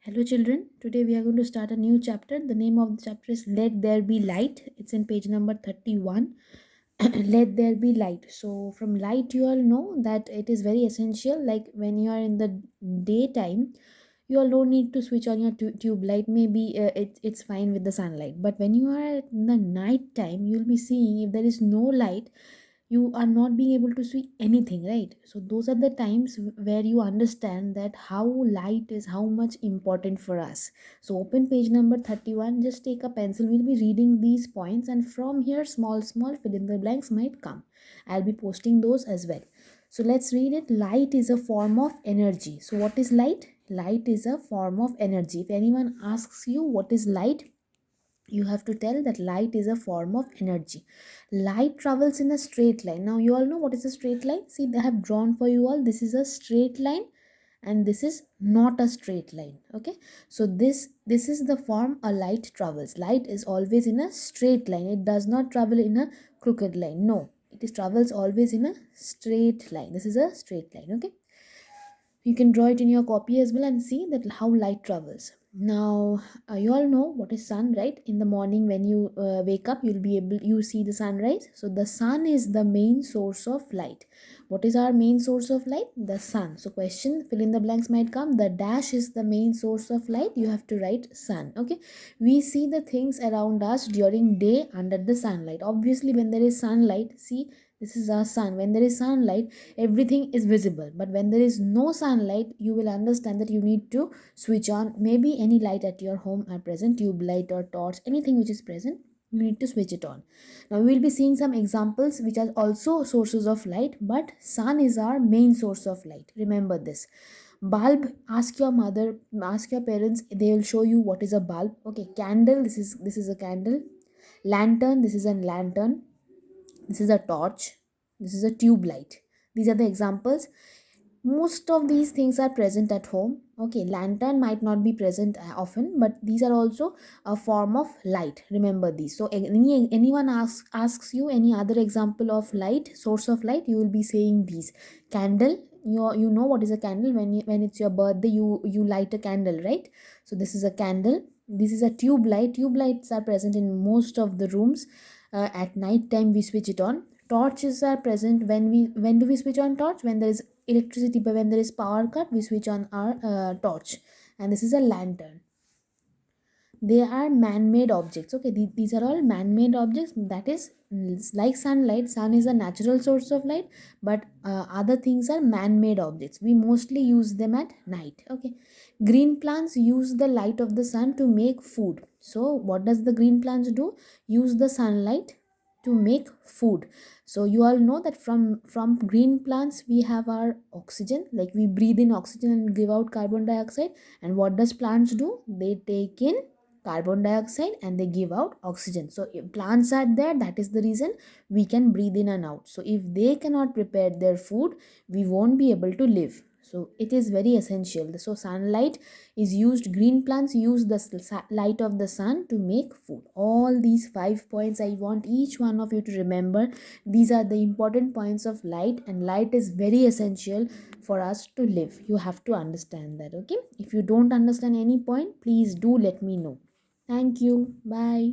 Hello, children. Today we are going to start a new chapter. The name of the chapter is Let There Be Light. It's in page number 31. Let there be light. So, from light, you all know that it is very essential. Like when you are in the daytime, you all don't need to switch on your tube light. Maybe it's fine with the sunlight. But when you are in the night time, you'll be seeing if there is no light, you are not being able to see anything, right? So those are the times where you understand that how light is how much important for us. So open page number 31, just take a pencil, we'll be reading these points, and from here small fill in the blanks might come. I'll be posting those as well. So let's read it. Light is a form of energy. So what is light? Light is a form of energy. If anyone asks you what is light, you have to tell that light is a form of energy. Light travels in a straight line. Now you all know what is a straight line. See, they have drawn for you all, this is a straight line and this is not a straight line. Okay, so this is the form a light travels. Light is always in a straight line. It does not travel in a crooked line. No, it is travels always in a straight line. This is a straight line. Okay, you can draw it in your copy as well and see that how light travels. Now you all know what is sun, right? In the morning when you wake up, you'll be able, you see the sunrise. So the sun is the main source of light. What is our main source of light? The sun. So question, fill in the blanks might come. The dash is the main source of light. You have to write sun. Okay, we see the things around us during day under the sunlight. Obviously when there is sunlight, see, this is our sun. When there is sunlight, everything is visible. But when there is no sunlight, you will understand that you need to switch on maybe any light at your home are present, tube light or torch, anything which is present, you need to switch it on. Now we will be seeing some examples which are also sources of light, but sun is our main source of light. Remember this. Bulb, ask your mother, ask your parents, they will show you what is a bulb. Okay, candle, this is a candle. Lantern, this is a lantern. This is a torch, this is a tube light. These are the examples. Most of these things are present at home. Okay, lantern might not be present often, but these are also a form of light. Remember these. So anyone asks you any other example of light, source of light, you will be saying these. Candle, you know what is a candle. When it's your birthday, you light a candle, right? So this is a candle. This is a tube light. Tube lights are present in most of the rooms. At night time we switch it on. Torches are present when do we switch on torch? When there is electricity, but when there is power cut, we switch on our torch. And this is a lantern. They are man-made objects. Okay, these are all man-made objects. That is, like sunlight. Sun is a natural source of light, but other things are man-made objects. We mostly use them at night. Okay, green plants use the light of the sun to make food. So what does the green plants do? Use the sunlight to make food. So you all know that from green plants we have our oxygen, like we breathe in oxygen and give out carbon dioxide. And what does plants do? They take in carbon dioxide and they give out oxygen. So if plants are there, that is the reason we can breathe in and out. So if they cannot prepare their food, we won't be able to live. So it is very essential. So sunlight is used, green plants use the light of the sun to make food. All these 5 points I want each one of you to remember. These are the important points of light, and light is very essential for us to live. You have to understand that. Okay, if you don't understand any point, please do let me know. Thank you. Bye.